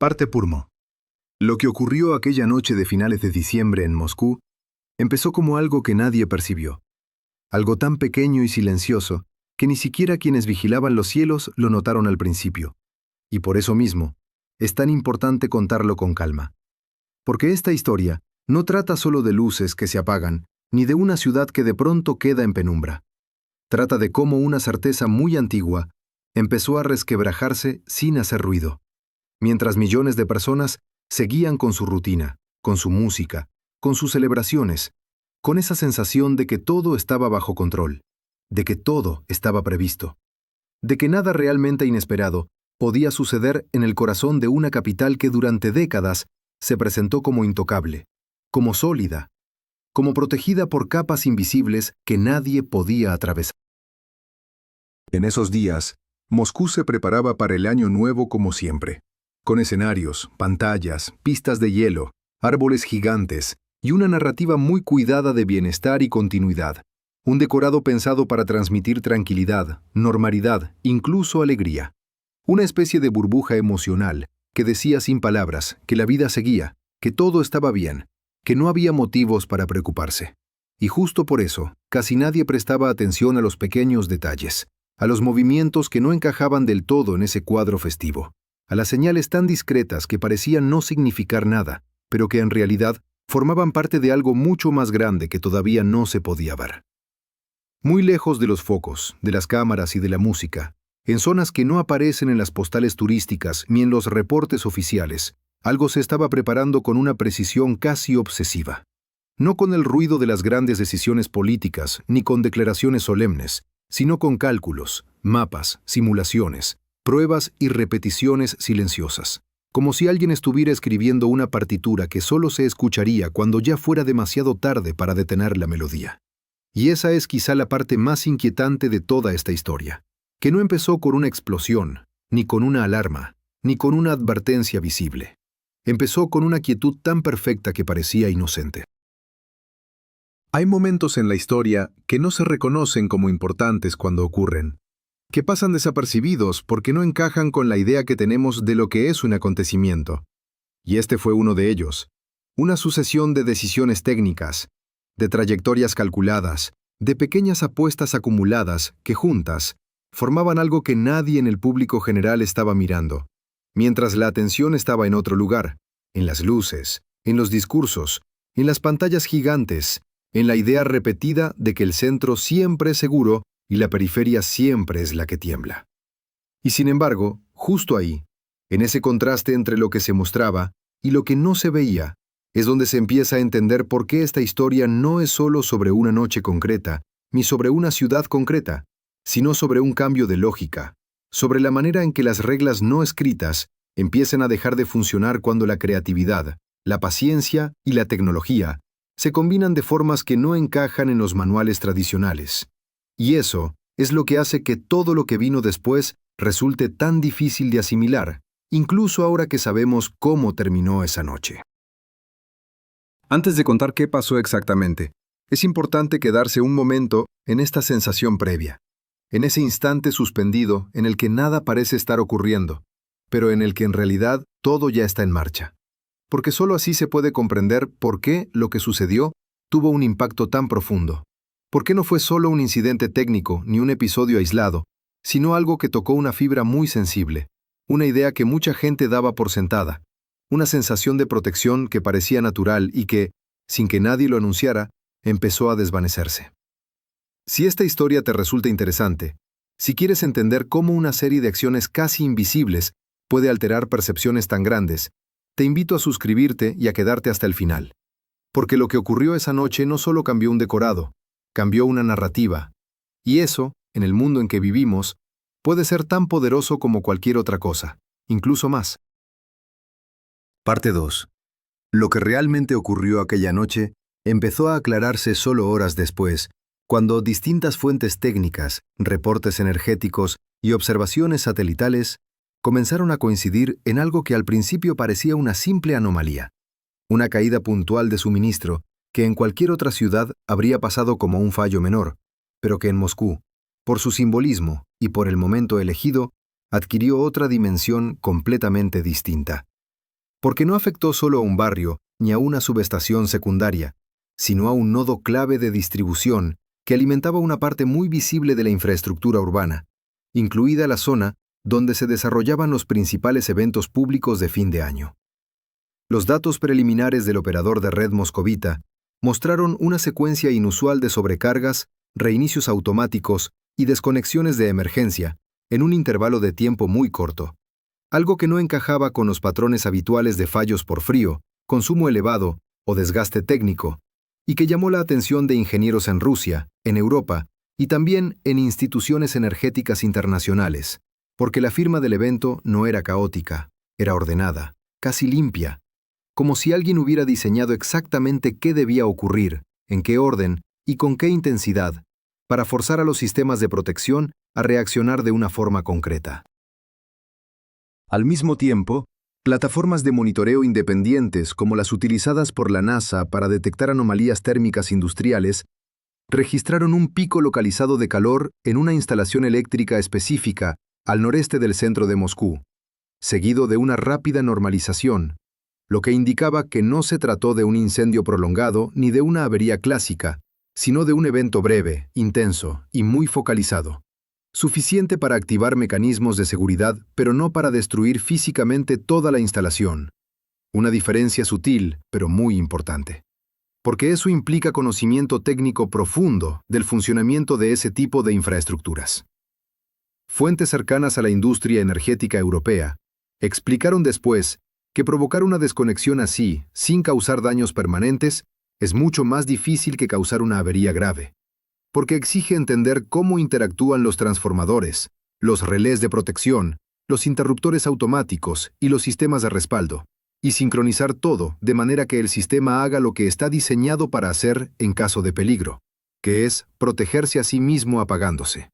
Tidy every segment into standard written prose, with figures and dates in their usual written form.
Parte Purmo. Lo que ocurrió aquella noche de finales de diciembre en Moscú empezó como algo que nadie percibió. Algo tan pequeño y silencioso que ni siquiera quienes vigilaban los cielos lo notaron al principio. Y por eso mismo, es tan importante contarlo con calma. Porque esta historia no trata solo de luces que se apagan, ni de una ciudad que de pronto queda en penumbra. Trata de cómo una certeza muy antigua empezó a resquebrajarse sin hacer ruido, mientras millones de personas seguían con su rutina, con su música, con sus celebraciones, con esa sensación de que todo estaba bajo control, de que todo estaba previsto, de que nada realmente inesperado podía suceder en el corazón de una capital que durante décadas se presentó como intocable, como sólida, como protegida por capas invisibles que nadie podía atravesar. En esos días, Moscú se preparaba para el año nuevo como siempre, con escenarios, pantallas, pistas de hielo, árboles gigantes y una narrativa muy cuidada de bienestar y continuidad, un decorado pensado para transmitir tranquilidad, normalidad, incluso alegría. Una especie de burbuja emocional que decía sin palabras que la vida seguía, que todo estaba bien, que no había motivos para preocuparse. Y justo por eso, casi nadie prestaba atención a los pequeños detalles, a los movimientos que no encajaban del todo en ese cuadro festivo, a las señales tan discretas que parecían no significar nada, pero que en realidad formaban parte de algo mucho más grande que todavía no se podía ver. Muy lejos de los focos, de las cámaras y de la música, en zonas que no aparecen en las postales turísticas ni en los reportes oficiales, algo se estaba preparando con una precisión casi obsesiva. No con el ruido de las grandes decisiones políticas ni con declaraciones solemnes, sino con cálculos, mapas, simulaciones, pruebas y repeticiones silenciosas, como si alguien estuviera escribiendo una partitura que solo se escucharía cuando ya fuera demasiado tarde para detener la melodía. Y esa es quizá la parte más inquietante de toda esta historia, que no empezó con una explosión, ni con una alarma, ni con una advertencia visible. Empezó con una quietud tan perfecta que parecía inocente. Hay momentos en la historia que no se reconocen como importantes cuando ocurren, que pasan desapercibidos porque no encajan con la idea que tenemos de lo que es un acontecimiento. Y este fue uno de ellos, una sucesión de decisiones técnicas, de trayectorias calculadas, de pequeñas apuestas acumuladas que juntas formaban algo que nadie en el público general estaba mirando, mientras la atención estaba en otro lugar, en las luces, en los discursos, en las pantallas gigantes, en la idea repetida de que el centro siempre es seguro y la periferia siempre es la que tiembla. Y sin embargo, justo ahí, en ese contraste entre lo que se mostraba y lo que no se veía, es donde se empieza a entender por qué esta historia no es solo sobre una noche concreta, ni sobre una ciudad concreta, sino sobre un cambio de lógica, sobre la manera en que las reglas no escritas empiezan a dejar de funcionar cuando la creatividad, la paciencia y la tecnología se combinan de formas que no encajan en los manuales tradicionales. Y eso es lo que hace que todo lo que vino después resulte tan difícil de asimilar, incluso ahora que sabemos cómo terminó esa noche. Antes de contar qué pasó exactamente, es importante quedarse un momento en esta sensación previa, en ese instante suspendido en el que nada parece estar ocurriendo, pero en el que en realidad todo ya está en marcha. Porque solo así se puede comprender por qué lo que sucedió tuvo un impacto tan profundo. Por qué no fue solo un incidente técnico ni un episodio aislado, sino algo que tocó una fibra muy sensible, una idea que mucha gente daba por sentada, una sensación de protección que parecía natural y que, sin que nadie lo anunciara, empezó a desvanecerse. Si esta historia te resulta interesante, si quieres entender cómo una serie de acciones casi invisibles puede alterar percepciones tan grandes, te invito a suscribirte y a quedarte hasta el final. Porque lo que ocurrió esa noche no solo cambió un decorado, cambió una narrativa. Y eso, en el mundo en que vivimos, puede ser tan poderoso como cualquier otra cosa, incluso más. Parte 2. Lo que realmente ocurrió aquella noche empezó a aclararse solo horas después, cuando distintas fuentes técnicas, reportes energéticos y observaciones satelitales comenzaron a coincidir en algo que al principio parecía una simple anomalía, una caída puntual de suministro que en cualquier otra ciudad habría pasado como un fallo menor, pero que en Moscú, por su simbolismo y por el momento elegido, adquirió otra dimensión completamente distinta. porque no afectó solo a un barrio ni a una subestación secundaria, sino a un nodo clave de distribución que alimentaba una parte muy visible de la infraestructura urbana, incluida la zona donde se desarrollaban los principales eventos públicos de fin de año. Los datos preliminares del operador de red moscovita mostraron una secuencia inusual de sobrecargas, reinicios automáticos y desconexiones de emergencia en un intervalo de tiempo muy corto, algo que no encajaba con los patrones habituales de fallos por frío, consumo elevado o desgaste técnico, y que llamó la atención de ingenieros en Rusia, en Europa y también en instituciones energéticas internacionales, porque la firma del evento no era caótica, era ordenada, casi limpia, como si alguien hubiera diseñado exactamente qué debía ocurrir, en qué orden y con qué intensidad, para forzar a los sistemas de protección a reaccionar de una forma concreta. Al mismo tiempo, plataformas de monitoreo independientes como las utilizadas por la NASA para detectar anomalías térmicas industriales registraron un pico localizado de calor en una instalación eléctrica específica al noreste del centro de Moscú, seguido de una rápida normalización, lo que indicaba que no se trató de un incendio prolongado ni de una avería clásica, sino de un evento breve, intenso y muy focalizado, suficiente para activar mecanismos de seguridad, pero no para destruir físicamente toda la instalación. Una diferencia sutil, pero muy importante. Porque eso implica conocimiento técnico profundo del funcionamiento de ese tipo de infraestructuras. Fuentes cercanas a la industria energética europea explicaron después que provocar una desconexión así, sin causar daños permanentes, es mucho más difícil que causar una avería grave, porque exige entender cómo interactúan los transformadores, los relés de protección, los interruptores automáticos y los sistemas de respaldo, y sincronizar todo de manera que el sistema haga lo que está diseñado para hacer en caso de peligro, que es protegerse a sí mismo apagándose.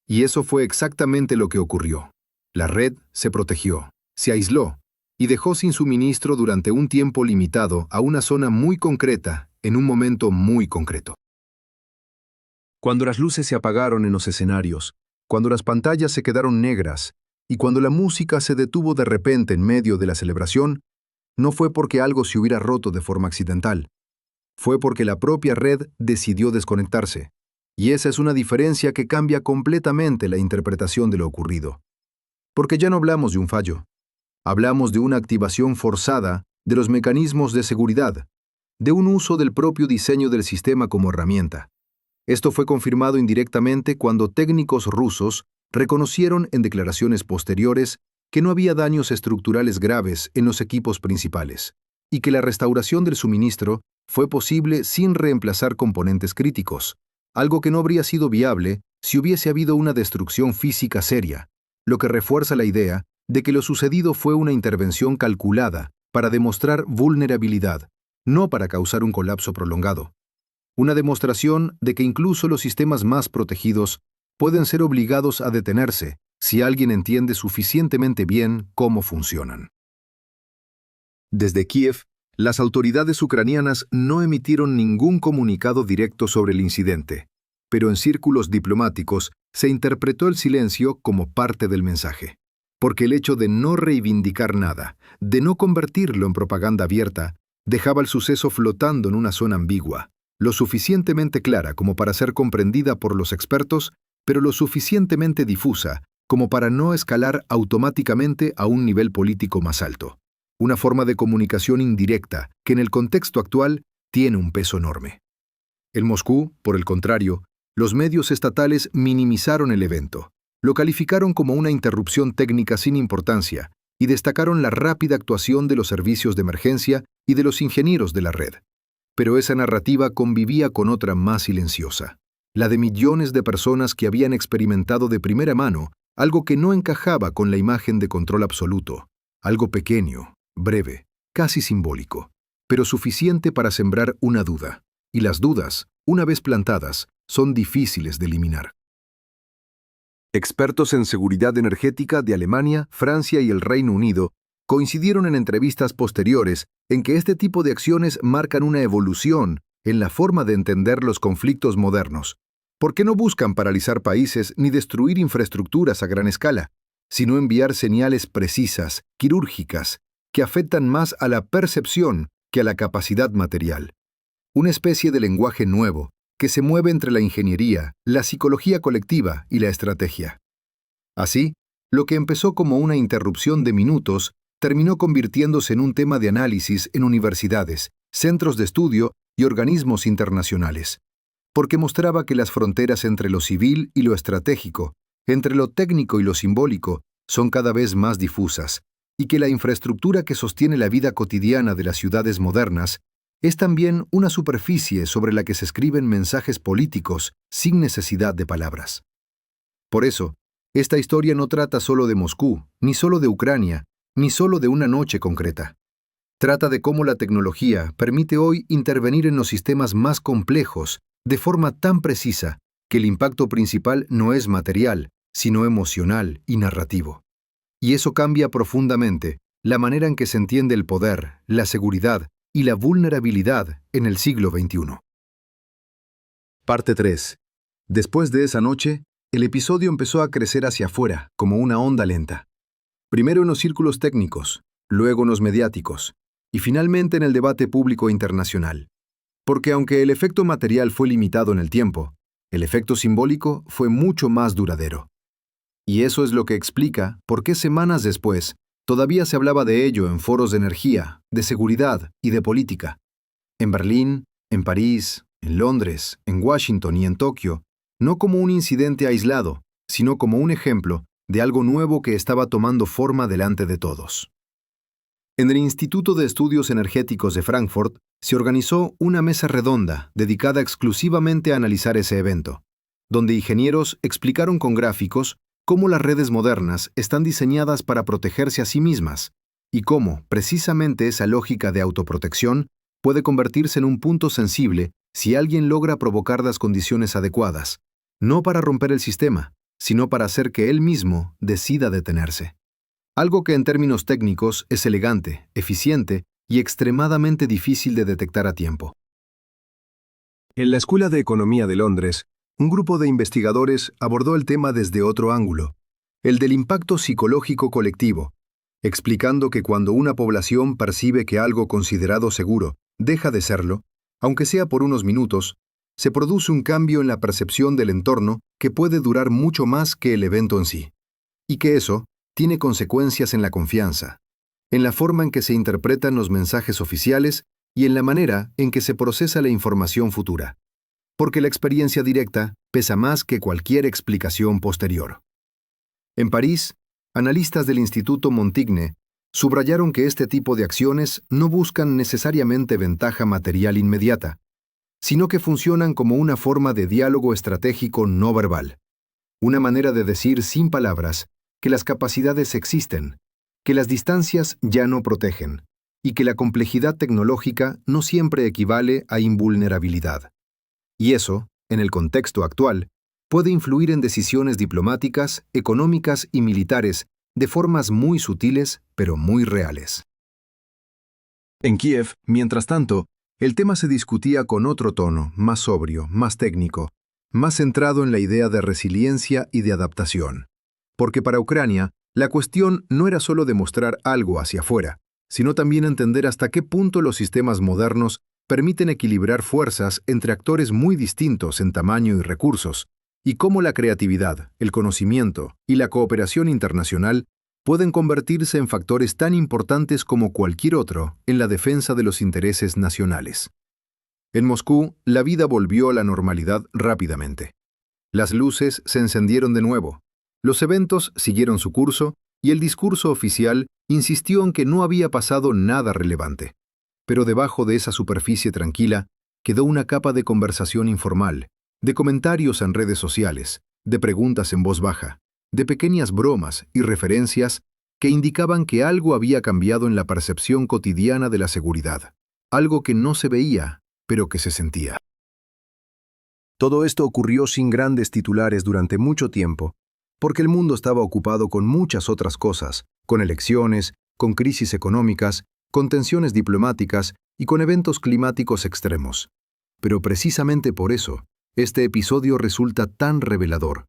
Y eso fue exactamente lo que ocurrió. La red se protegió, se aisló, y dejó sin suministro durante un tiempo limitado a una zona muy concreta, en un momento muy concreto. Cuando las luces se apagaron en los escenarios, cuando las pantallas se quedaron negras y cuando la música se detuvo de repente en medio de la celebración, no fue porque algo se hubiera roto de forma accidental. Fue porque la propia red decidió desconectarse. Y esa es una diferencia que cambia completamente la interpretación de lo ocurrido. Porque ya no hablamos de un fallo. Hablamos de una activación forzada de los mecanismos de seguridad, de un uso del propio diseño del sistema como herramienta. Esto fue confirmado indirectamente cuando técnicos rusos reconocieron en declaraciones posteriores que no había daños estructurales graves en los equipos principales y que la restauración del suministro fue posible sin reemplazar componentes críticos, algo que no habría sido viable si hubiese habido una destrucción física seria, lo que refuerza la idea de que lo sucedido fue una intervención calculada para demostrar vulnerabilidad, no para causar un colapso prolongado. Una demostración de que incluso los sistemas más protegidos pueden ser obligados a detenerse si alguien entiende suficientemente bien cómo funcionan. Desde Kiev, las autoridades ucranianas no emitieron ningún comunicado directo sobre el incidente, pero en círculos diplomáticos se interpretó el silencio como parte del mensaje. Porque el hecho de no reivindicar nada, de no convertirlo en propaganda abierta, dejaba el suceso flotando en una zona ambigua, lo suficientemente clara como para ser comprendida por los expertos, pero lo suficientemente difusa como para no escalar automáticamente a un nivel político más alto. Una forma de comunicación indirecta que en el contexto actual tiene un peso enorme. En Moscú, por el contrario, los medios estatales minimizaron el evento, lo calificaron como una interrupción técnica sin importancia y destacaron la rápida actuación de los servicios de emergencia y de los ingenieros de la red. Pero esa narrativa convivía con otra más silenciosa, la de millones de personas que habían experimentado de primera mano algo que no encajaba con la imagen de control absoluto, algo pequeño, breve, casi simbólico, pero suficiente para sembrar una duda, y las dudas, una vez plantadas, son difíciles de eliminar. Expertos en seguridad energética de Alemania, Francia y el Reino Unido coincidieron en entrevistas posteriores en que este tipo de acciones marcan una evolución en la forma de entender los conflictos modernos, porque no buscan paralizar países ni destruir infraestructuras a gran escala, sino enviar señales precisas, quirúrgicas, que afectan más a la percepción que a la capacidad material. Una especie de lenguaje nuevo que se mueve entre la ingeniería, la psicología colectiva y la estrategia. Así, lo que empezó como una interrupción de minutos terminó convirtiéndose en un tema de análisis en universidades, centros de estudio y organismos internacionales, porque mostraba que las fronteras entre lo civil y lo estratégico, entre lo técnico y lo simbólico, son cada vez más difusas, y que la infraestructura que sostiene la vida cotidiana de las ciudades modernas es también una superficie sobre la que se escriben mensajes políticos sin necesidad de palabras. Por eso, esta historia no trata solo de Moscú, ni solo de Ucrania, ni solo de una noche concreta. Trata de cómo la tecnología permite hoy intervenir en los sistemas más complejos de forma tan precisa que el impacto principal no es material, sino emocional y narrativo. Y eso cambia profundamente la manera en que se entiende el poder, la seguridad y la vulnerabilidad en el siglo XXI. Parte 3. Después de esa noche, el episodio empezó a crecer hacia afuera, como una onda lenta. Primero en los círculos técnicos, luego en los mediáticos, y finalmente en el debate público internacional. Porque aunque el efecto material fue limitado en el tiempo, el efecto simbólico fue mucho más duradero. Y eso es lo que explica por qué semanas después todavía se hablaba de ello en foros de energía, de seguridad y de política. En Berlín, en París, en Londres, en Washington y en Tokio, no como un incidente aislado, sino como un ejemplo de algo nuevo que estaba tomando forma delante de todos. En el Instituto de Estudios Energéticos de Frankfurt se organizó una mesa redonda dedicada exclusivamente a analizar ese evento, donde ingenieros explicaron con gráficos cómo las redes modernas están diseñadas para protegerse a sí mismas y cómo, precisamente, esa lógica de autoprotección puede convertirse en un punto sensible si alguien logra provocar las condiciones adecuadas, no para romper el sistema, sino para hacer que él mismo decida detenerse. Algo que en términos técnicos es elegante, eficiente y extremadamente difícil de detectar a tiempo. En la Escuela de Economía de Londres, un grupo de investigadores abordó el tema desde otro ángulo, el del impacto psicológico colectivo, explicando que cuando una población percibe que algo considerado seguro deja de serlo, aunque sea por unos minutos, se produce un cambio en la percepción del entorno que puede durar mucho más que el evento en sí, y que eso tiene consecuencias en la confianza, en la forma en que se interpretan los mensajes oficiales y en la manera en que se procesa la información futura, porque la experiencia directa pesa más que cualquier explicación posterior. En París, analistas del Instituto Montaigne subrayaron que este tipo de acciones no buscan necesariamente ventaja material inmediata, sino que funcionan como una forma de diálogo estratégico no verbal, una manera de decir sin palabras que las capacidades existen, que las distancias ya no protegen, y que la complejidad tecnológica no siempre equivale a invulnerabilidad. Y eso, en el contexto actual, puede influir en decisiones diplomáticas, económicas y militares de formas muy sutiles, pero muy reales. En Kiev, mientras tanto, el tema se discutía con otro tono, más sobrio, más técnico, más centrado en la idea de resiliencia y de adaptación. Porque para Ucrania, la cuestión no era solo demostrar algo hacia afuera, sino también entender hasta qué punto los sistemas modernos permiten equilibrar fuerzas entre actores muy distintos en tamaño y recursos, y cómo la creatividad, el conocimiento y la cooperación internacional pueden convertirse en factores tan importantes como cualquier otro en la defensa de los intereses nacionales. En Moscú, la vida volvió a la normalidad rápidamente. Las luces se encendieron de nuevo, los eventos siguieron su curso y el discurso oficial insistió en que no había pasado nada relevante. Pero debajo de esa superficie tranquila quedó una capa de conversación informal, de comentarios en redes sociales, de preguntas en voz baja, de pequeñas bromas y referencias que indicaban que algo había cambiado en la percepción cotidiana de la seguridad, algo que no se veía, pero que se sentía. Todo esto ocurrió sin grandes titulares durante mucho tiempo, porque el mundo estaba ocupado con muchas otras cosas, con elecciones, con crisis económicas, con tensiones diplomáticas y con eventos climáticos extremos. Pero precisamente por eso, este episodio resulta tan revelador,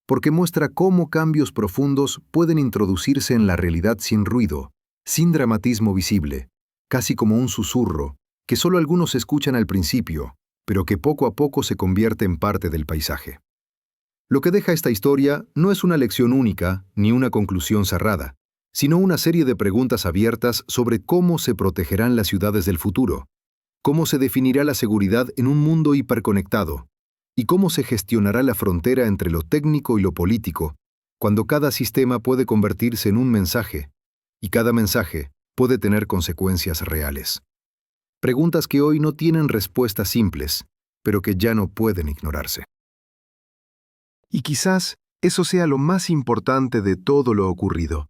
porque muestra cómo cambios profundos pueden introducirse en la realidad sin ruido, sin dramatismo visible, casi como un susurro, que solo algunos escuchan al principio, pero que poco a poco se convierte en parte del paisaje. Lo que deja esta historia no es una lección única ni una conclusión cerrada, sino una serie de preguntas abiertas sobre cómo se protegerán las ciudades del futuro, cómo se definirá la seguridad en un mundo hiperconectado, y cómo se gestionará la frontera entre lo técnico y lo político, cuando cada sistema puede convertirse en un mensaje, y cada mensaje puede tener consecuencias reales. Preguntas que hoy no tienen respuestas simples, pero que ya no pueden ignorarse. Y quizás eso sea lo más importante de todo lo ocurrido,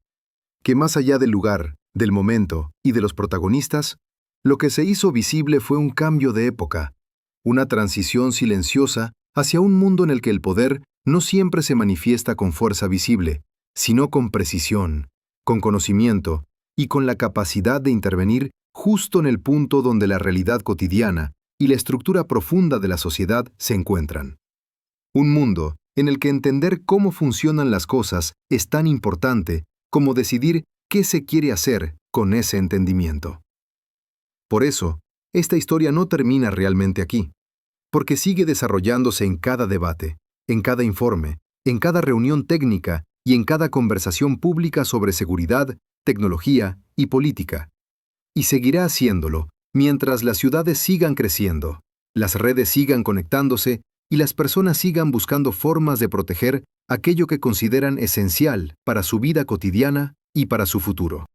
que más allá del lugar, del momento y de los protagonistas, lo que se hizo visible fue un cambio de época, una transición silenciosa hacia un mundo en el que el poder no siempre se manifiesta con fuerza visible, sino con precisión, con conocimiento y con la capacidad de intervenir justo en el punto donde la realidad cotidiana y la estructura profunda de la sociedad se encuentran. Un mundo en el que entender cómo funcionan las cosas es tan importante como decidir qué se quiere hacer con ese entendimiento. Por eso, esta historia no termina realmente aquí, porque sigue desarrollándose en cada debate, en cada informe, en cada reunión técnica y en cada conversación pública sobre seguridad, tecnología y política. Y seguirá haciéndolo mientras las ciudades sigan creciendo, las redes sigan conectándose y las personas sigan buscando formas de proteger aquello que consideran esencial para su vida cotidiana y para su futuro.